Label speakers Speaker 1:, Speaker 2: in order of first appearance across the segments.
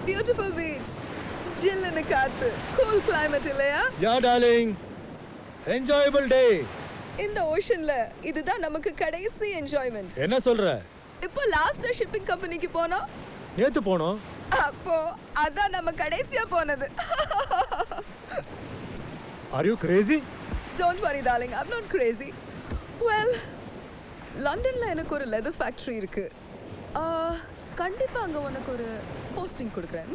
Speaker 1: Beautiful beach. ஜில்லுன்னு காத்து. Cool climate இல்லையா?
Speaker 2: Yeah, darling. Enjoyable day.
Speaker 1: இந்த ஓஷன்ல இதுதான் நமக்கு கடைசி என்ஜாய்மெண்ட்.
Speaker 2: என்ன சொல்ற?
Speaker 1: இப்போ லாஸ்ட் ஷிப்பிங் கம்பெனிக்கு போனோம்.
Speaker 2: நேத்து போனோம்.
Speaker 1: அப்போ அதான் நம்ம கடைசியா போனது.
Speaker 2: Are you crazy?
Speaker 1: Don't worry darling, I'm not crazy. Well, லண்டன்ல எனக்கு ஒரு லெதர் ஃபேக்டரி இருக்கு. கண்டிப்பா அங்க உனக்கு ஒரு போஸ்டிங் கொடுக்குறேன்.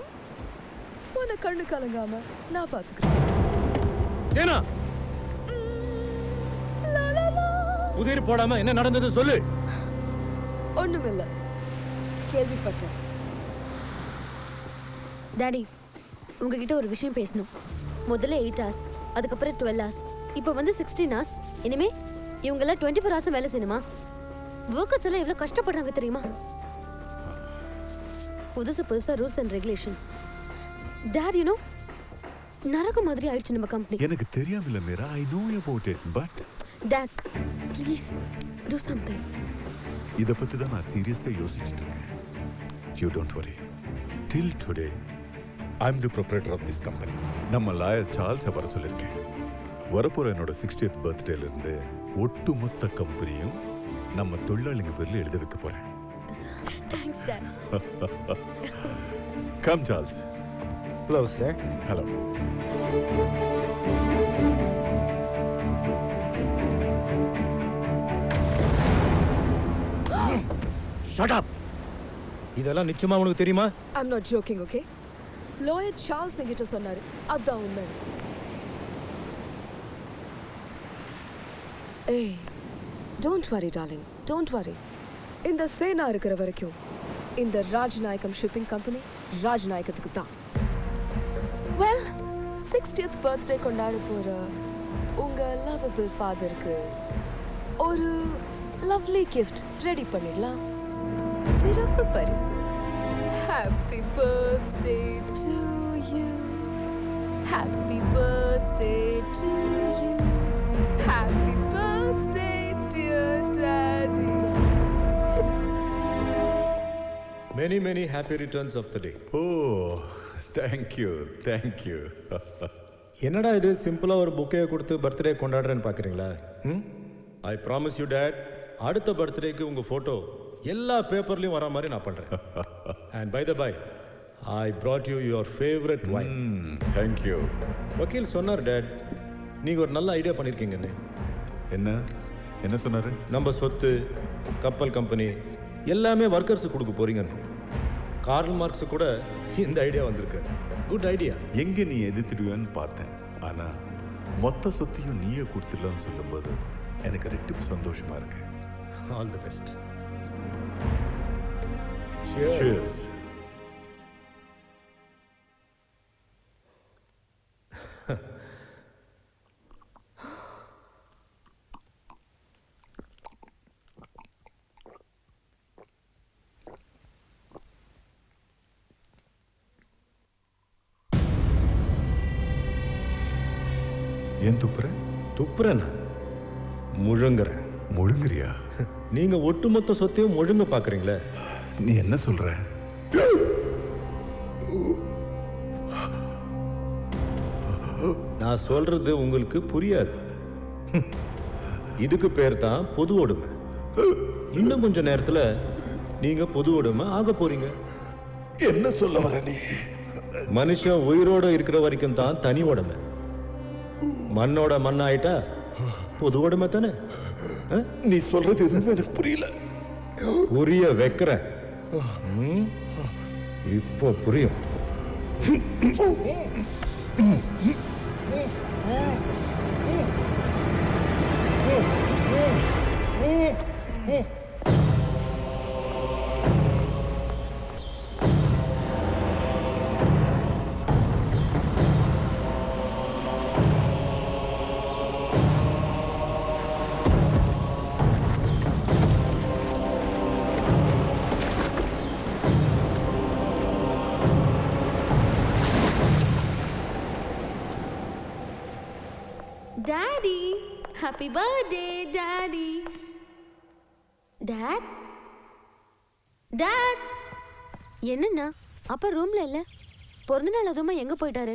Speaker 1: உன கண்ணு கலங்காம நான் பாத்துக்கிறேன்.
Speaker 2: சேனா புதிர் போடாம என்ன நடந்தது சொல்லு.
Speaker 1: ஒண்ணுமில்ல, கேள்விப்பட்டேன்.
Speaker 3: டாடி, உங்ககிட்ட ஒரு விஷயம் பேசணும். முதல்ல 8 hours, அதுக்கப்புறம் 12 hours, இப்போ வந்து 16 hours. இனிமே இவங்கெல்லாம் 24 hours வேலை செய்யணுமா? ஒர்க்கர்ஸ் எல்லாம் எவ்வளோ கஷ்டப்படுறாங்க தெரியுமா? புதுசா rules and regulations. Dad, you know, நரக மாதிரி ஆயிடுச்சு நம்ம கம்பெனி.
Speaker 4: எனக்கு தெரியாமல Meera, I know about it. But
Speaker 3: dad, please do something.
Speaker 4: இத பத்தி தான் நான் சீரியஸா யோசிச்சிட்டு இருக்கேன். You don't worry. Till today I am the proprietor of this company. நம்ம லாயர் சார்ல்ஸ் வர சொல்லியிருக்கேன். வரப்போற என்னோட 60th பர்த்டேல இருந்து ஒட்டுமொத்த கம்பெனியும் நம்ம தொழிலாளிங்க பேர்ல எழுத வைக்க போறேன்.
Speaker 3: Thanks dot.
Speaker 4: Come Charles.
Speaker 2: Hello sir.
Speaker 4: Hello.
Speaker 2: Shut up. இதெல்லாம் நிச்சயமா உனக்கு தெரியுமா?
Speaker 1: I'm not joking, okay? Lawyer Charles என்கிட்ட சொன்னாரு, அதான் உண்மை. ஏய், don't worry darling, don't worry. இந்த சேனா இருக்கிற வரைக்கும் இந்த ராஜ்நாயகம் ஷிப்பிங் கம்பெனி ராஜ்நாயகத்துக்கு தான். வெல், 60th பர்த்டே கொண்டாட போற உங்க லவபிள் ஃபாதருக்கு ஒரு லவ்லி கிஃப்ட் ரெடி பண்ணிடலாம். சிறப்பு பரிசு. Happy birthday to you. Happy birthday to you. Happy birthday, dear daddy.
Speaker 2: Many happy returns of the day.
Speaker 4: Oh, thank you.
Speaker 2: என்னடா இது சிம்பிளா ஒரு புக்கே கொடுத்து பர்த்டே கொண்டாடுறேன்னு பாக்குறீங்களா? ஐ ப்ராமிஸ் யூ டாட், அடுத்த பர்த்டேக்கு உங்க போட்டோ எல்லா பேப்பர்லயும் வர மாதிரி நான் பண்றேன். And by the by, I brought you your favorite wine.
Speaker 4: Thank you.
Speaker 2: வக்கீல் சொன்னார் டாட், நீங்க ஒரு நல்ல ஐடியா பண்ணிருக்கீங்கன்னு.
Speaker 4: என்ன சொன்னாரு?
Speaker 2: நம்ம சொத்து, கப்பல் கம்பெனி எல்லாமே ஒர்க்கர்ஸ் கொடுக்க போறீங்கன்னு. கார்ல் மார்க்ஸ் கூட இந்த ஐடியா வந்திருக்கு. Good idea.
Speaker 4: எங்க நீ எதிர்த்துடுவேன்னு பார்த்தேன். ஆனா மொத்த சொத்தையும் நீயே கொடுத்துடலான்னு சொல்லும்போது எனக்கு ரெட்டிப்பு சந்தோஷமா இருக்கு.
Speaker 2: All the best.
Speaker 4: Cheers. ஏன்
Speaker 2: துப்புறேன்னா முழுங்குறேன்.
Speaker 4: முழுங்குறியா?
Speaker 2: நீங்க ஒட்டுமொத்த சொத்தையும் முழுங்க பாக்குறீங்களே.
Speaker 4: நீ என்ன சொல்ற?
Speaker 2: நான் சொல்றது உங்களுக்கு புரியாது. இதுக்கு பேர் தான் பொது ஒடுமை. இன்னும் கொஞ்ச நேரத்துல நீங்க பொது ஒடுமை ஆக போறீங்க.
Speaker 4: என்ன சொல்ல வர நீ?
Speaker 2: மனுஷன் உயிரோட இருக்கிற வரைக்கும் தான் தனி உடமை. மண்ணோட மண் ஆயிட்டா பொது உடமை தானே.
Speaker 4: நீ சொல்றது எதுவுமே எனக்கு புரியல.
Speaker 2: புரிய வைக்கிறேன். இப்போ புரியும்.
Speaker 3: Daddy, happy birthday, Daddy. Dad? Dad? என்னண்ணா அப்பா ரூம்ல இல்ல? பிறந்தநாள் அதுவுமா எங்க போயிட்டாரு?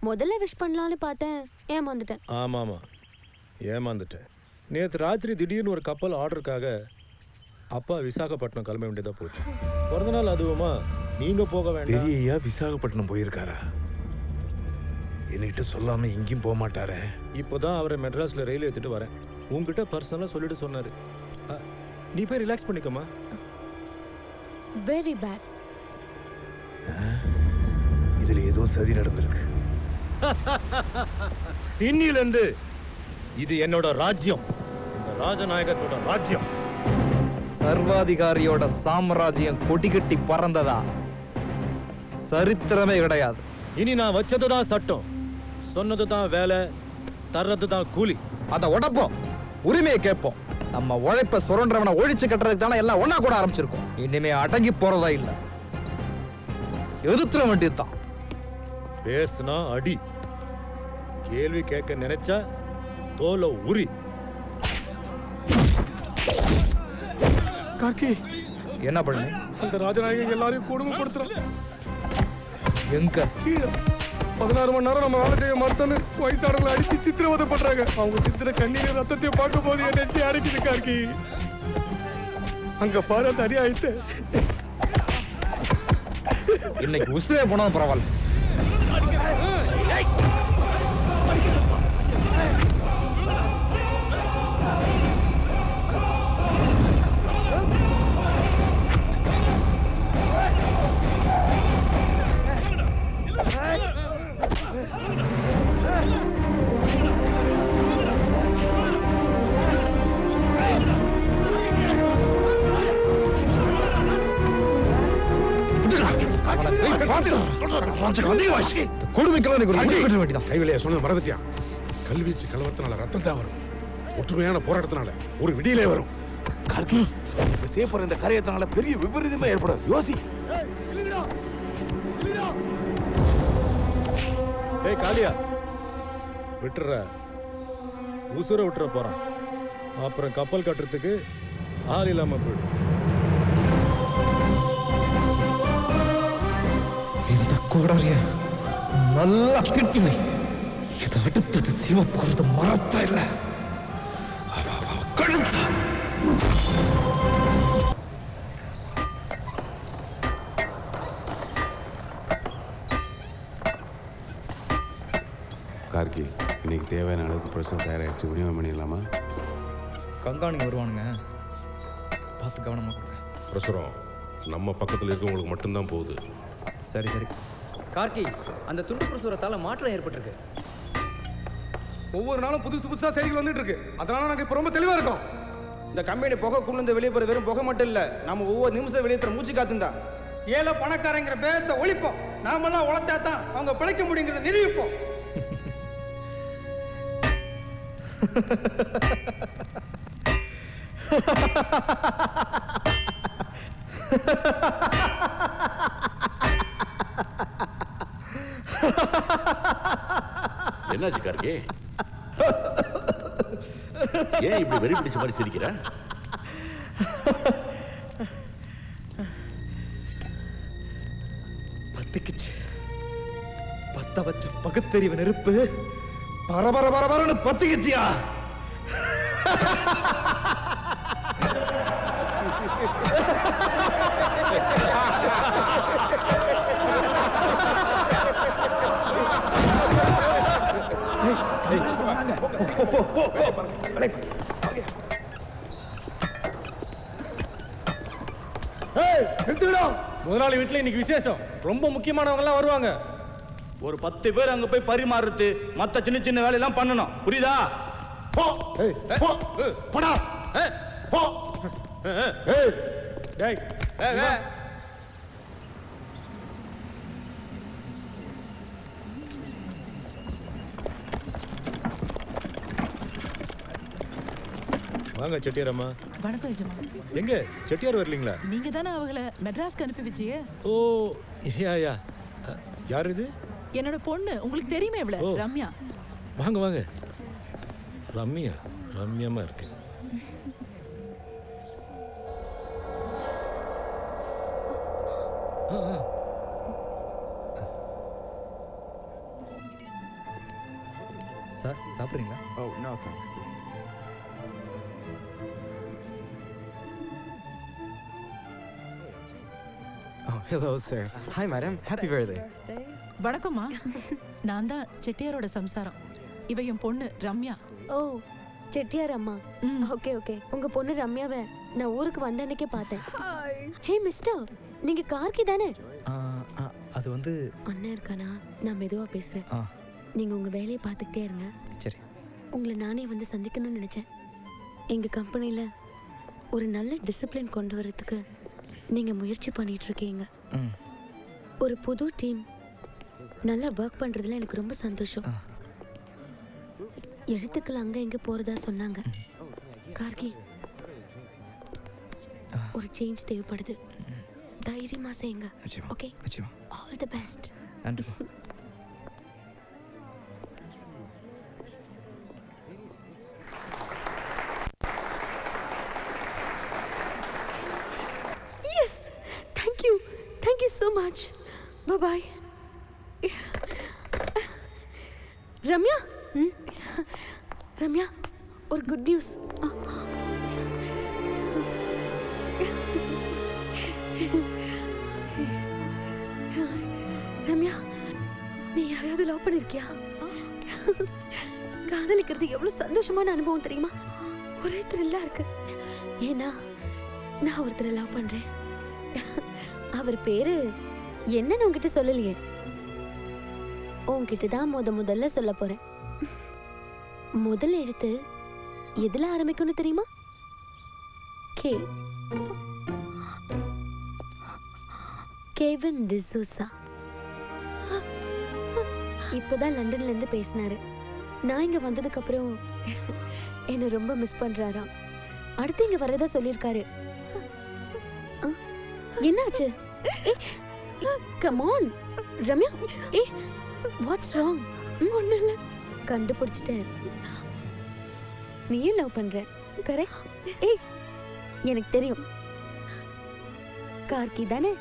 Speaker 3: முதல்ல விஷ் பண்ணலாம்னு பார்த்தேன், ஏமாந்துட்டேன்.
Speaker 2: ஆமாம் ஏமாந்துட்டேன். நேற்று ராத்திரி திடீர்னு ஒரு கப்பல் ஆர்டருக்காக அப்பா விசாகப்பட்டினம் கிளம்ப வேண்டியதாக போச்சு. பிறந்தநாள் அதுவுமா நீங்கள் போக வேண்டாம்.
Speaker 5: பெரியய்யா விசாகப்பட்டினம் போயிருக்காரா? என்கிட்ட சொல்லாம எங்கேயும் போக மாட்டாரே.
Speaker 2: இப்போ தான் அவரை மெட்ராஸில் ரயில் ஏற்றிட்டு வரேன். உங்ககிட்ட பர்சனலாக சொல்லிட்டு சொன்னார். நீ போய் ரிலாக்ஸ் பண்ணிக்கோமா.
Speaker 3: Very bad.
Speaker 5: இதுல ஏதோ சதி நடந்திருக்கு.
Speaker 2: இன்னிலிருந்து இது என்னோட ராஜ்யம், இந்த ராஜநாயகத்தோட ராஜ்யம்.
Speaker 6: சர்வாதிகாரியோட சாம்ராஜ்யம் கொடிகட்டி பறந்ததா சரித்திரமே கிடையாது.
Speaker 2: இனி நான் வச்சது தான் சட்டம், சொன்னது தான் வேலை, தர்றது தான் கூலி.
Speaker 6: அதை உடைப்போம், உரிமையை கேட்போம். நம்ம உழைப்ப சுரண்டவனை ஒழிச்சு கட்டுறதுக்கு தானே எல்லாம் ஒன்னா கூட ஆரம்பிச்சிருக்கோம். இனிமே அடங்கி போறதா இல்ல, எதிர்த்துற வேண்டியதுதான்.
Speaker 2: பேசுனா அடி, கேள்வி கேட்க நினைச்சா தோலை உரி.
Speaker 5: காக்கி,
Speaker 6: என்ன பண்ணு?
Speaker 5: அந்த ராஜநாயகன் எல்லாரையும் கொடுமைப்படுத்துறான்.
Speaker 6: எங்க?
Speaker 5: கீழே 16 மணி நேரம் நம்ம வேலை செய்ய மறுத்தோன்னு வயசானவங்களை அடிச்சு சித்திரவதை பண்றாங்க. அவங்க சித்திர கண்ணீர் ரத்தத்தையும் பார்க்கும் போது என் நெஞ்சு அடைக்குது காக்கி. அங்க பாரு அந்த அநியாயத்தை.
Speaker 6: இன்னைக்கு உசுரே போனாலும் பரவாயில்ல.
Speaker 5: கைவிலையா சொன்னது மறந்துட்டியா? கல்வீச்சு கலவரத்தினால ரத்தம் தான் வரும், ஒற்றுமையான போராட்டத்தினால ஒரு விடியிலே வரும். கார்கி, இப்ப சேப்பற இந்த கரையத்தினால பெரிய விபரீதமே ஏற்படும். யோசி.
Speaker 2: ஏய் காளியா, விட்டுற, உசுர விட்டுற போறான். அப்புறம் கப்பல் கட்டுறதுக்கு ஆள் இல்லாம போயிடும்.
Speaker 6: இந்த கோடரிய நல்லா திட்டுவை. இதை அடுத்தது சிவப்புறது மரத்தா இல்ல, கழுத்தா.
Speaker 7: கார்கி, இன்னைக்கு தேவையான அளவுக்கு பிரச்சனை தயாராகிடுச்சு. விநியோகம் பண்ணிடலாமா?
Speaker 6: கங்காணிங்க வருவானுங்க, பார்த்து கவனமா கொடுங்க.
Speaker 8: பிரசுரம் நம்ம பக்கத்தில் இருக்கவங்களுக்கு மட்டும்தான் போகுது.
Speaker 6: சரி சரி.
Speaker 9: கார்கி, அந்த துண்டு பிரசுரத்தால மாற்றம் ஏற்பட்டிருக்கு.
Speaker 5: ஒவ்வொரு நாளும் புதுசு புதுசா செய்திகள் வந்துட்டு இருக்கு. அதனால நாங்க இப்ப ரொம்ப தெளிவா இருக்கோம்.
Speaker 9: இந்த கம்பெனி புகை குளிர்ந்து வெளியே போற வெறும் புகை மட்டும் இல்ல, நம்ம ஒவ்வொரு நிமிஷம் வெளியே மூச்சு காத்துந்தா. ஏழை பணக்காரங்கிற பேரத்தை ஒழிப்போம். நாமெல்லாம் உழைச்சா தான் அவங்க பிழைக்க முடியுங்கிறத நிரூபிப்போம்.
Speaker 10: என்னாச்சு கார்கே? ஏன் இப்படி வெறி பிடிச்ச மாதிரி சிரிக்கிற?
Speaker 6: பத்திக்குச்சு. பத்த வச்ச பகுத்தறிவு நெருப்பு பரபர பரபரன்னு பத்திக்குச்சியா?
Speaker 2: முதலாளி வீட்டுல இன்னைக்கு விசேஷம், ரொம்ப முக்கியமானவங்க எல்லாம் வருவாங்க.
Speaker 9: ஒரு 10 பேர் அங்க போய் பரிமாறுறது, மத்த சின்ன சின்ன வேலையெல்லாம் பண்ணணும். புரியுதா? போ போ போடா. போ.
Speaker 2: டேய் வாங்க செட்டியாரம்மா.
Speaker 11: வணக்கம் எஜமா.
Speaker 2: எங்க செட்டியார் வரலீங்களா?
Speaker 11: நீங்க தானே அவங்கள மெட்ராஸ்க்கு அனுப்பி வச்சியே?
Speaker 2: ஓ யா யார் இது?
Speaker 11: என்னோட பொண்ணு, உங்களுக்கு தெரியுமே இவள,
Speaker 2: ஓ.
Speaker 11: ரம்யா.
Speaker 2: வாங்க வாங்க. ரம்யமா இருக்கு.
Speaker 6: சார் சாப்பிட்றீங்களா?
Speaker 7: Oh no thanks please.
Speaker 6: Oh, hello sir. Hi madam. Happy birthday.
Speaker 11: வணக்கம்மா. நான் தான் செட்டியாரோட சம்சாரம். இவ என் பொண்ணு ரம்யா.
Speaker 3: ஓ செட்டியார் அம்மா. Okay okay. உங்க பொண்ணு ரம்யாவை நான் ஊருக்கு வந்த அன்னைக்கே பார்த்தேன்.
Speaker 1: ஹாய்.
Speaker 3: ஹே மிஸ்டர், நீங்க கார்கி தானே?
Speaker 6: அது வந்து
Speaker 3: அண்ணன் இருக்கானா? நான் மெதுவா பேசுறேன். நீங்க உங்க வேலையை பார்த்துக்கிட்டே இருங்க.
Speaker 6: சரி.
Speaker 3: உங்களை நானே வந்து சந்திக்கணும்னு நினைச்சேன். எங்க கம்பெனில ஒரு நல்ல டிசிப்ளின் கொண்டு வரதுக்கு நீங்க முயற்சி பண்ணிட்டு இருக்கீங்க. ஒரு புது டீம் நல்லா ஒர்க் பண்றதுல எனக்கு ரொம்ப சந்தோஷம். எழுத்துக்கள் அங்க எங்க போறதா சொன்னாங்க. கார்கி, ஒரு சேஞ்ச் தேவைப்படுது. தைரியமா செய்யுங்க. Okay, all the best.
Speaker 6: நன்றி.
Speaker 3: Yes, thank you so much. Bye bye. Ramya, Ramya, ஒரு குட் நியூஸ். ரம்யா, நீ யாரையாவது லவ் பண்ணிருக்கியா? காதலிக்கிறது எவ்வளவு சந்தோஷமான அனுபவம் தெரியுமா? ஒரே த்ரில்லா இருக்கு. ஏன்னா நான் ஒருத்தரை லவ் பண்றேன். அவர் பேரு என்னன்னு உன்கிட்ட சொல்லலையே. உன்கிட்ட தான் முதல்ல சொல்ல போறேன். முதல் எழுத்து எதுல ஆரம்பிக்கும்னு தெரியுமா? கே. கேவின் டிசூசா. இப்பதான் லண்டன்ல இருந்து பேசினாரு. நான் இங்க வந்ததுக்கு அப்புறம் என்ன ரொம்ப மிஸ் பண்றாராம். அடுத்து இங்க வரதா சொல்லியிருக்காரு. என்னாச்சு? Come on Ramya. What's wrong? ஒண்ணும் இல்ல. கண்டுபிடிச்சிட்டேன். நீயும் லவ் பண்ற, கரெக்ட்? எனக்கு தெரியும். கார்கி தானே?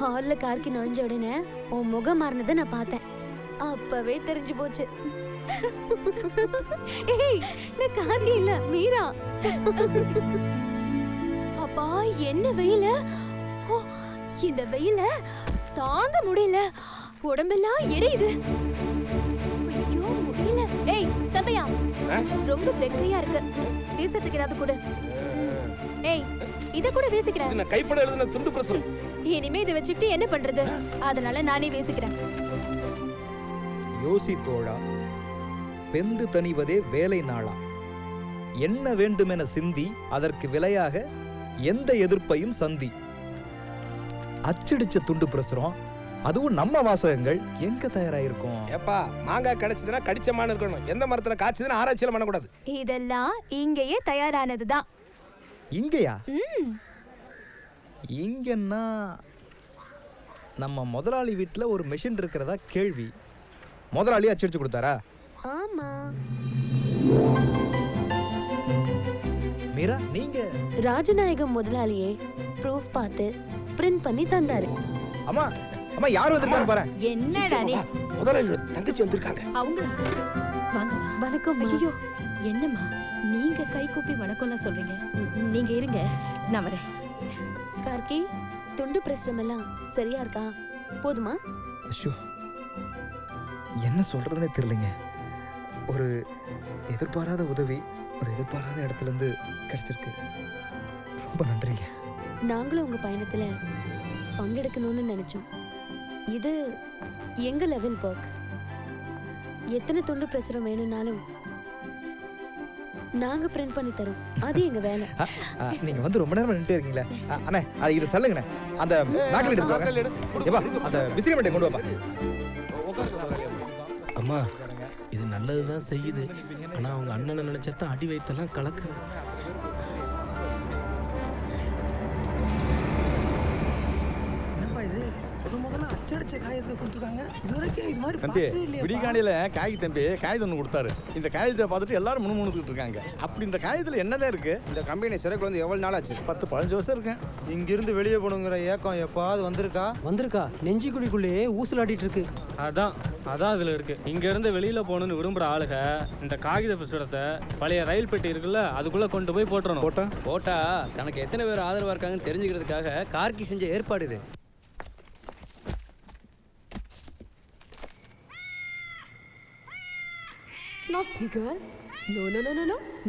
Speaker 3: ஹால்ல கார்கி நுழைஞ்ச உடனே உன் முகம் மாறினதை நான் பார்த்தேன். அப்பவே தெரிஞ்சு போச்சு. நான் கார்கி இல்ல, மீரா. அப்பா என்ன வெயில! இந்த வெயில தாங்க முடியல. உடம்பெல்லாம் எரியுது. ஐயோ முடியல. ஏய் சபையா, ரொம்ப வெக்கையா இருக்கு. வீசத்துக்கு ஏதாவது கொடு. ஏய் இத கூட வீசிக்கிறேன்.
Speaker 5: நான் கைப்பட எழுதுன துண்டு பிரசுரம்.
Speaker 3: இனிமே இதை வச்சுக்கிட்டு என்ன பண்றது? அதனால நானே வீசிக்கிறேன்.
Speaker 6: யோசி தோழா, வெந்து தணிவதே வேலை நாளா. என்ன வேண்டுமென சிந்தி அதற்கு விலையாக எந்த எதிர்ப்பையும் சந்தி. அச்சடிச்ச துண்டு பிரசுரம், அதுவும் நம்ம வாசகங்கள் எங்க தயாராயிருக்கும்?
Speaker 5: ஏப்பா, மாங்காய் கிடைச்சதுன்னா கடிச்சமான இருக்கணும். எந்த மரத்துல காய்ச்சதுன்னா ஆராய்ச்சியில பண்ணக்கூடாது.
Speaker 3: இதெல்லாம் இங்கேயே தயாரானதுதான்.
Speaker 6: இங்கயா? இங்கன்னா நம்ம முதலாளி வீட்டில் ஒரு மெஷின் இருக்கிறதா கேள்வி. முதலாளி அச்சடிச்சு கொடுத்தாரா?
Speaker 3: ஆமா.
Speaker 6: மீரா, நீங்க?
Speaker 3: ராஜநாயகம் முதலாளியே ப்ரூஃப் பார்த்து பிரிண்ட் பண்ணி தந்தாரு.
Speaker 6: அம்மா, அம்மா யார் வந்திருக்காங்க பாரு.
Speaker 3: என்னடா நீ?
Speaker 5: முதலாளி தங்கச்சி வந்திருக்காங்க.
Speaker 11: அவங்க வாங்கம்மா.
Speaker 3: வணக்கம்.
Speaker 11: ஐயோ என்னம்மா நீங்க கை கூப்பி வணக்கம்லாம் சொல்றீங்க? நீங்க இருங்க, நான் வரேன்.
Speaker 3: கார்கி, துண்டு பிரசுரம் எல்லாம் சரியா இருக்கா? போதுமா?
Speaker 6: ஐயோ, என்ன சொல்றதுன்னே தெரியலங்க. ஒரு எதிர்பாராத உதவி ஒரு எதிர்பாராத இடத்துல இருந்து கிடைச்சிருக்கு. ரொம்ப நன்றிங்க.
Speaker 3: நாங்களும் உங்க பயணத்துல பங்கெடுக்கணும்னு நினைச்சோம். இது எங்க லெவல் ஒர்க். எத்தனை துண்டு பிரசுரம் வேணும்னாலும் நாங்க பிரிண்ட் பண்ணி தரோம். அது எங்க வேலை.
Speaker 6: நீங்க வந்து ரொம்ப நேரம் நின்னுட்டே இருக்கீங்களே. அண்ணே, அது இது தள்ளுங்கண்ணே. அந்த நாக்கல் எடுத்து அந்த விசிறிமட்டை கொண்டு வாப்பா.
Speaker 5: அம்மா, இது நல்லதுதான் செய்யுது. ஆனா அவங்க அண்ணனை நினைச்சதான் அடி வைத்தெல்லாம் கலக்கு. என்னப்பா இது? முதல்ல அச்சடிச்ச
Speaker 9: பச்சை காகிதத்தை கொடுத்துருக்காங்க இது வரைக்கும் இது மாதிரி
Speaker 5: தம்பி
Speaker 9: பார்த்ததே இல்லையா
Speaker 5: விடிகாலையில் காகிதம் ஒன்று கொடுத்தாரு. இந்த காகிதத்தை பார்த்துட்டு எல்லாரும் முணுமுணுத்துக்கிட்டு இருக்காங்க. அப்படி இந்த காகிதத்தில் என்னதான் இருக்கு?
Speaker 9: இந்த கம்பெனி சிறகு வந்து எவ்வளவு நாள் ஆச்சு?
Speaker 5: 10-15 வருஷம் இருக்கேன்.
Speaker 9: இங்கிருந்து வெளியே போகணுங்கிற ஏக்கம் எப்பாவது வந்திருக்கா
Speaker 12: நெஞ்சிக்குடிக்குள்ளேயே ஊசலாடிட்டு இருக்கு.
Speaker 13: அதான் அதில் இருக்கு. இங்க இருந்து வெளியில போகணும்னு விரும்புற ஆளுங்க இந்த காகித புஸ்தகத்தை பழைய ரயில் பெட்டி இருக்குல்ல அதுக்குள்ள கொண்டு போய் போட்டுறணும்.
Speaker 12: போட்டா தனக்கு எத்தனை பேர் ஆதரவா இருக்காங்கன்னு தெரிஞ்சுக்கிறதுக்காக கார்கி செஞ்ச ஏற்பாடு இது.
Speaker 1: Naughty girl.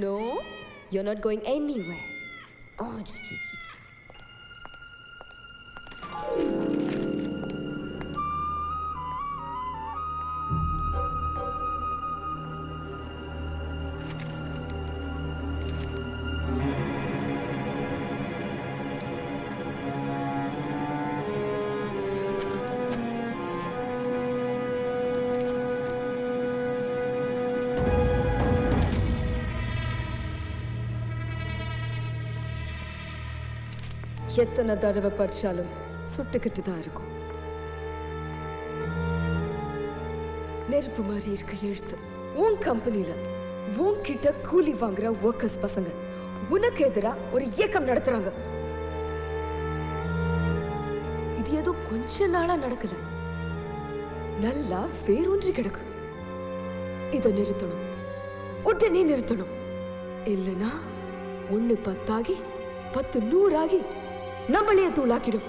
Speaker 1: No. You're not going anywhere. Oh, எத்தனை தடவை படிச்சாலும் சுட்டுக்கிட்டு தான் இருக்கும். நெருப்பு மாதிரி இருக்க எழுத்து. உன் கம்பெனில உன்கிட்ட கூலி வாங்குற ஒர்க்கர்ஸ் பசங்க உனக்கு எதிரா ஒரு இயக்கம் நடத்துறாங்க. இது ஏதோ கொஞ்ச நாளா நடக்கல, நல்லா வேரூன்றி கிடக்கு. இதை நிறுத்தணும், உடனே நிறுத்தணும். இல்லைன்னா 1 10 ஆகி 10 100 ஆகி நம்மளையே தூளாக்கிடும்.